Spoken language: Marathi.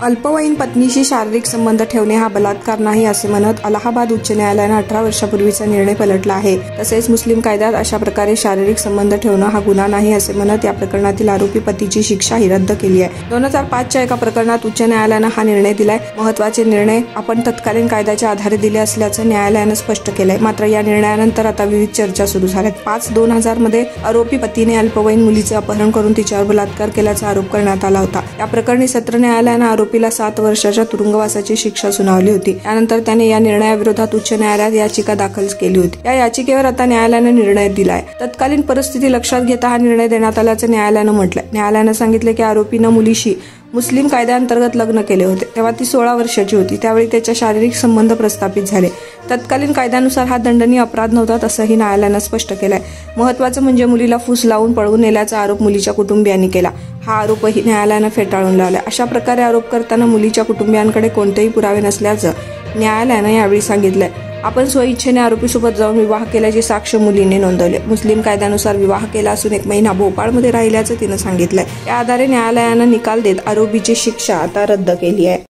अल्पवयीन पत्नीशी शारीरिक संबंध ठेवणे हा बलात्कार नाही असे म्हणत अलाहाबाद उच्च न्यायालयाने 18 वर्षापूर्वीचा निर्णय पलटला आहे। तसेच मुस्लिम कायद्यात अशा प्रकारे शारीरिक संबंध ठेवणे हा गुन्हा नाही असे म्हणत या प्रकरणातील आरोपी पतीची शिक्षा ही रद्द केली आहे। 2005च्या एका प्रकरणात उच्च न्यायालयाने हा निर्णय दिलाय। महत्त्वाचे निर्णय आपण तत्कालीन कायद्याच्या आधारे दिले असल्याचे न्यायालयाने स्पष्ट केलंय। मात्र या निर्णयानंतर आता विविध चर्चा सुरू झाल्यात। 5/2000 मध्ये आरोपी पतीने अल्पवयीन मुलीचे अपहरण करून तिच्यावर बलात्कार केल्याचा आरोप करण्यात आला होता। या प्रकरणी सत्र न्यायालयाने आरोपीला 7 वर्षाच्या तुरुंगवासाची शिक्षा सुनावली होती। त्यानंतर त्याने या निर्णयाविरोधात उच्च न्यायालयात याचिका दाखल केली होती। या याचिकेवर आता न्यायालयाने निर्णय दिलाय। तत्कालीन परिस्थिती लक्षात घेता हा निर्णय देण्यात आल्याचे न्यायालयाने म्हटलंय। न्यायालयाने सांगितले की आरोपीने मुलीशी मुस्लिम कायद्याअंतर्गत लग्न केले होते, तेव्हा ती 16 वर्षाची होती। त्यावेळी त्याच्या शारीरिक संबंध प्रस्थापित झाले। तत्कालीन कायद्यानुसार हा दंडनीय अपराध नव्हता असंही न्यायालयाने स्पष्ट केलंय। महत्त्वाचं म्हणजे मुलीला फूस लावून पळवून नेल्याचा आरोप मुलीच्या कुटुंबियांनी केला। हा आरोपही न्यायालयाने फेटाळून लावला। अशा प्रकारे आरोप करताना मुलीच्या कुटुंबियांकडे कोणतेही पुरावे नसल्याचं न्यायालयाने यावेळी सांगितलंय। आपण स्वइच्छेने आरोपीसोबत जाऊन विवाह केल्याची साक्ष मुलीने नोंदवले। मुस्लिम कायद्यानुसार विवाह केला असून 1 महिना भोपाळमध्ये राहिल्याचं तिनं सांगितलंय। त्या आधारे न्यायालयाने निकाल देत आरोपीची शिक्षा आता रद्द केली आहे।